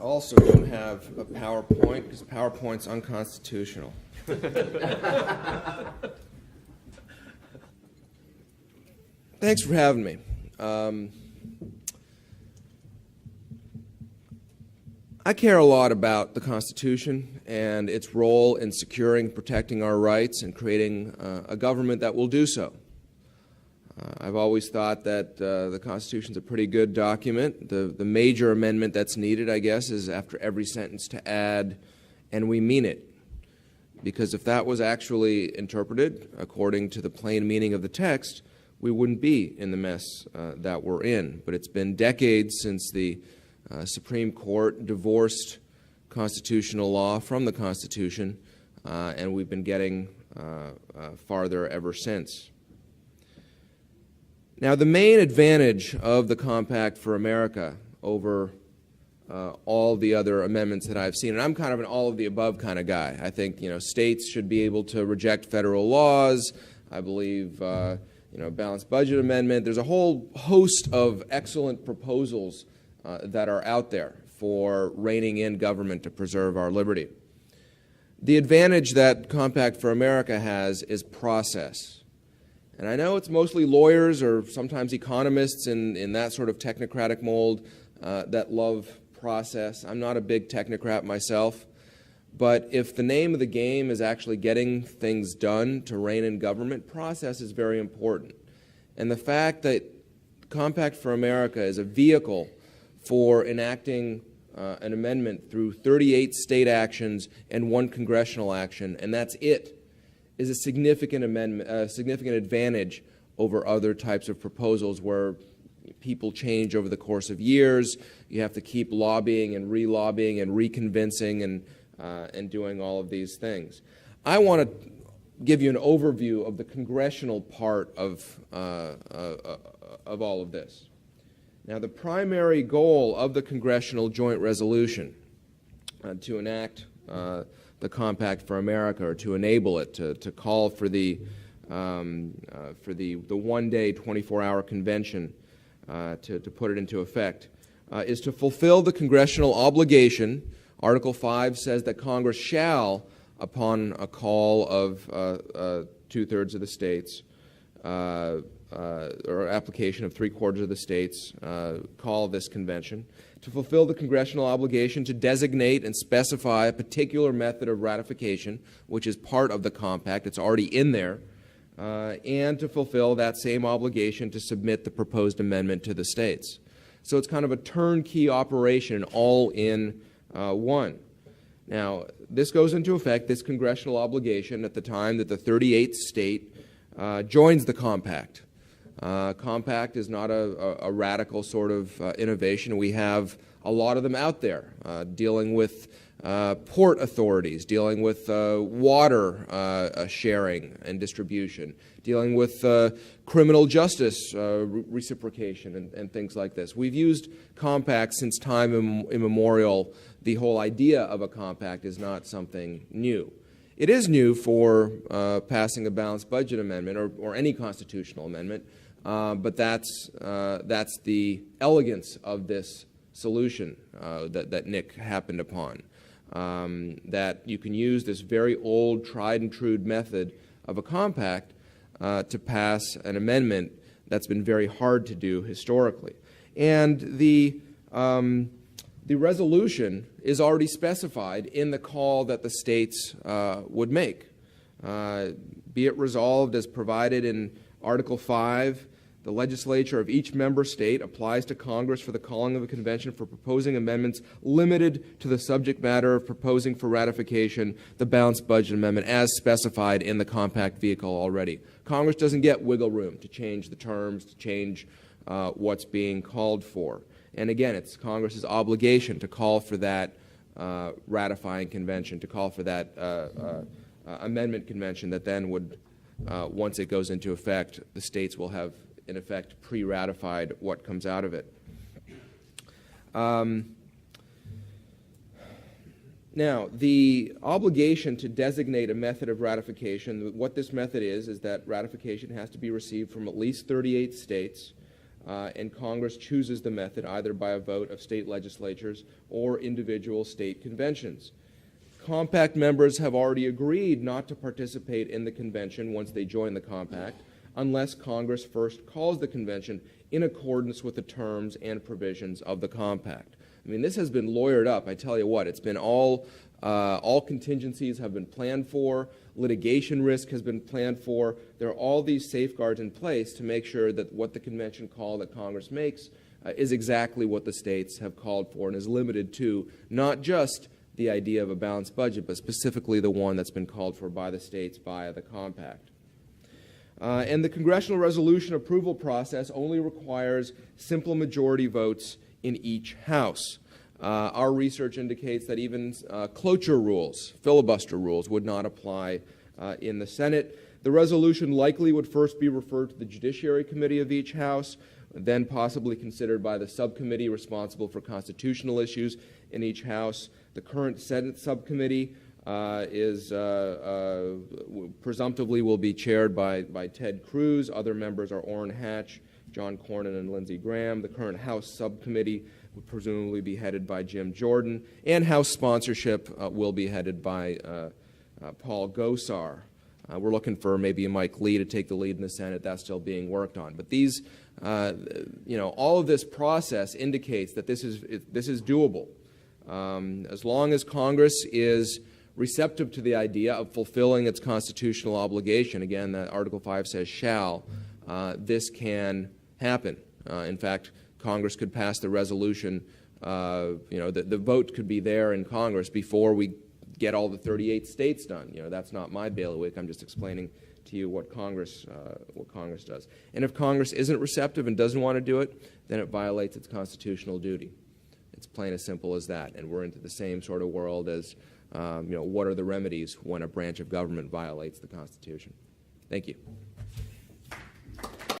also don't have a PowerPoint because PowerPoint's unconstitutional. Thanks for having me. I care a lot about the Constitution and its role in securing and protecting our rights and creating a government that will do so. I've always thought that the Constitution's a pretty good document. The major amendment that's needed, I guess, is after every sentence to add, "and we mean it." Because if that was actually interpreted according to the plain meaning of the text, we wouldn't be in the mess that we're in. But it's been decades since the Supreme Court divorced constitutional law from the Constitution, and we've been getting farther ever since. Now, the main advantage of the Compact for America over all the other amendments that I've seen, and I'm kind of an all-of-the-above kind of guy. I think, states should be able to reject federal laws. I believe, balanced budget amendment. There's a whole host of excellent proposals that are out there for reining in government to preserve our liberty. The advantage that Compact for America has is process. And I know it's mostly lawyers or sometimes economists in that sort of technocratic mold that love process. I'm not a big technocrat myself, but if the name of the game is actually getting things done to rein in government, process is very important. And the fact that Compact for America is a vehicle for enacting an amendment through 38 state actions and 1 congressional action, and that's it, is a significant advantage over other types of proposals where people change over the course of years. You have to keep lobbying and re-lobbying and reconvincing and doing all of these things. I want to give you an overview of the congressional part of all of this. Now, the primary goal of the Congressional Joint Resolution to enact the Compact for America, or to enable it, to call for the one-day, 24-hour convention to put it into effect, is to fulfill the congressional obligation. Article 5 says that Congress shall, upon a call of two-thirds of the states, or application of three-quarters of the states, call this convention, to fulfill the congressional obligation to designate and specify a particular method of ratification, which is part of the compact, it's already in there, and to fulfill that same obligation to submit the proposed amendment to the states. So it's kind of a turnkey operation, all in one. Now, this goes into effect, this congressional obligation, at the time that the 38th state joins the compact. Compact is not a radical sort of innovation. We have a lot of them out there dealing with port authorities, dealing with water sharing and distribution, dealing with criminal justice reciprocation and things like this. We've used compacts since time immemorial. The whole idea of a compact is not something new. It is new for passing a balanced budget amendment or any constitutional amendment, but that's the elegance of this solution that Nick happened upon, that you can use this very old, tried and true method of a compact to pass an amendment that's been very hard to do historically. And the resolution is already specified in the call that the states would make. Be it resolved as provided in Article 5, the legislature of each member state applies to Congress for the calling of a convention for proposing amendments limited to the subject matter of proposing for ratification the balanced budget amendment as specified in the compact vehicle already. Congress doesn't get wiggle room to change the terms, to change what's being called for. And again, it's Congress's obligation to call for that ratifying convention, to call for that amendment convention that then would, once it goes into effect, the states will have, in effect, pre-ratified what comes out of it. Now, the obligation to designate a method of ratification, what this method is that ratification has to be received from at least 38 states. and Congress chooses the method either by a vote of state legislatures or individual state conventions. Compact members have already agreed not to participate in the convention once they join the compact, unless Congress first calls the convention in accordance with the terms and provisions of the compact. I mean, this has been lawyered up. I tell you what, it's been all contingencies have been planned for, litigation risk has been planned for. There are all these safeguards in place to make sure that what the convention call that Congress makes is exactly what the states have called for and is limited to not just the idea of a balanced budget, but specifically the one that's been called for by the states via the compact. And the congressional resolution approval process only requires simple majority votes in each house. Our research indicates that even cloture rules, filibuster rules, would not apply in the Senate. The resolution likely would first be referred to the Judiciary Committee of each house, then possibly considered by the subcommittee responsible for constitutional issues in each house. The current Senate subcommittee presumptively will be chaired by Ted Cruz. Other members are Orrin Hatch, John Cornyn, and Lindsey Graham. The current House subcommittee would presumably be headed by Jim Jordan, and House sponsorship will be headed by Paul Gosar. We're looking for maybe Mike Lee to take the lead in the Senate. That's still being worked on. But these, all of this process indicates that this is doable. As long as Congress is receptive to the idea of fulfilling its constitutional obligation, again, that Article 5 says shall, this can happen. In fact, Congress could pass the resolution, the vote could be there in Congress before we get all the 38 states done. That's not my bailiwick. I'm just explaining to you what Congress does. And if Congress isn't receptive and doesn't want to do it, then it violates its constitutional duty. It's plain as simple as that. And we're into the same sort of world as, what are the remedies when a branch of government violates the Constitution? Thank you.